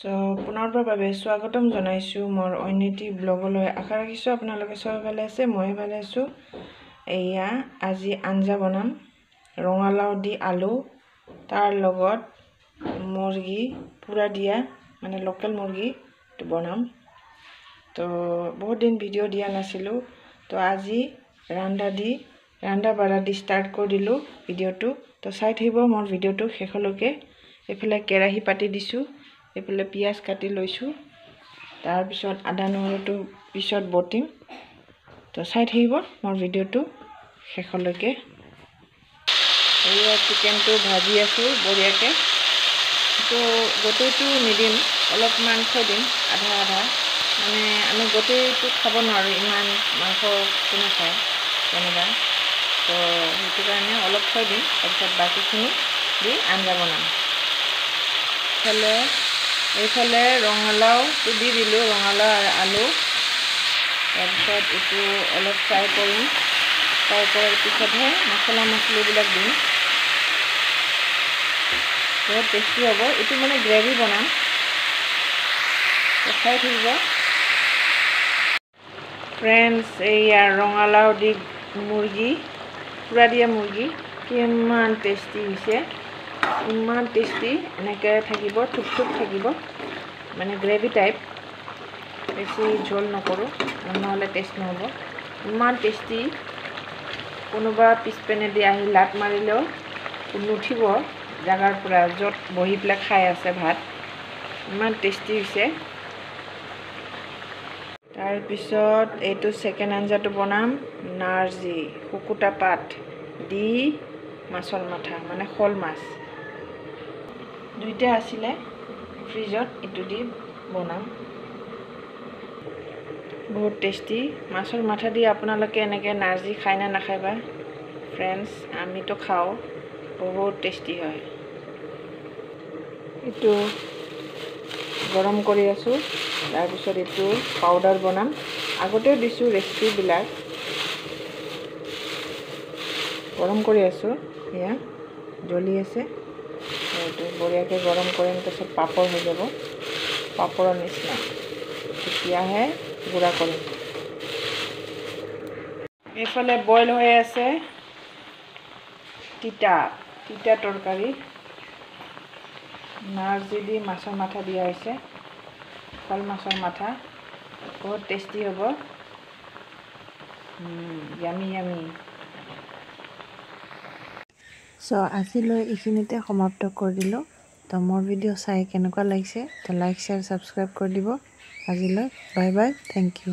So পুনৰবাৰ স্বাগতম জনাইছো মোৰ অন্যটি ব্লগলৈ। আশা ৰাখিছো আপোনালোকে সব ভালে আছে, মই ভালে আছো। এয়া আজি আঞ্জা বনাম, ৰঙালাও দি আলু, তাৰ লগত মুৰ্গী পুৰা দিয়া মানে লোকেল মুৰ্গী বনাম। তো বহুত দিন ভিডিও দিয়া নাছিলো, তো আজি ৰান্ধা বাঢ়া দি স্টাৰ্ট কৰি দিলো ভিডিওটো। তো চাই থাকিব মোৰ ভিডিওটো শেষলৈকে। এফালে কেৰাহী পাতি দিছো, এফালে পিয়াজ কাটি লৈছো, তাৰ পিছত আদা নহৰুটো পিছত বটিম। তো চাই থাকিব মোৰ ভিডিওটো শেষলৈকে। এয়া চিকেনটো ভাজি আছো বঢ়িয়াকে। তো গোটেইটো নিদিম, অলপমান থৈ দিম আধা আধা, মানে আমি গোটেইটো খাব নোৱাৰোঁ, ইমান মাংস কোনে খায় তেনেকুৱা। তো সেইটো কাৰণে অলপ থৈ দিম, তাৰপিছত বাকীখিনি দি আঞ্জা বনাম। এইফালে ৰঙালাওটো দি দিলোঁ, ৰঙালাও আৰু আলু। তাৰপিছত এইটো অলপ ফ্ৰাই কৰিম, ফ্ৰাই কৰাৰ পিছতহে মছলা মছলিবিলাক দিম। বহুত টেষ্টি হ'ব এইটো, মানে গ্ৰেভি বনাম। খাই থাকিব ফ্ৰেণ্ডছ। এইয়া ৰঙালাও দি মুৰ্গী, পুৰা দিয়া মুৰ্গী, কিমান টেষ্টি হৈছে, ইমান টেষ্টি। এনেকৈ থাকিব, থুপ থুপ থাকিব, মানে গ্ৰেভি টাইপ, বেছি ঝোল নকৰোঁ নহ'লে টেষ্ট নহ'ব। ইমান টেষ্টি, কোনোবা পিছপিনেদি আহি লাত মাৰিলেও নুঠিব জাগাৰ পৰা, য'ত বহি পেলাই খাই আছে ভাত। ইমান টেষ্টি হৈছে। তাৰপিছত এইটো ছেকেণ্ড আঞ্জাটো বনাম, নাৰ্জী শুকুতা পাত দি মাছৰ মাথা, মানে শ'ল মাছ। দুইটা আছিলে ফ্ৰিজত, এইটো দি বনাম। বহুত টেষ্টি মাছৰ মাথা দি। আপোনালোকে এনেকৈ নাৰ্জী খায় না নাখায় বা ফ্ৰেণ্ডছ? আমিতো খাওঁ, বহুত টেষ্টি হয়। এইটো গৰম কৰি আছোঁ, তাৰপিছত এইটো পাউডাৰ বনাম। আগতেও দিছোঁ ৰেচিপিবিলাক, গৰম কৰি আছোঁ। এয়া জ্বলি আছে, এইটো বঢ়িয়াকৈ গৰম কৰিম, তাৰপিছত পাপৰ হৈ যাব, পাপৰৰ নিচিনা, তেতিয়াহে গুড়া কৰিম। এইফালে বইল হৈ আছে তিতা তৰকাৰী, নাৰ্জী দি মাছৰ মাথা দিয়া হৈছে, শ'ল মাছৰ মাথা। বহুত টেষ্টি হ'ব, ইয়ামি ইয়ামি। চ' আজিলৈ এইখিনিতে সমাপ্ত কৰি দিলোঁ। তো মোৰ ভিডিঅ' চাই কেনেকুৱা লাগিছে, তো লাইক শ্বেয়াৰ ছাবস্ক্ৰাইব কৰি দিব। আজিলৈ বাই বাই, থেংক ইউ।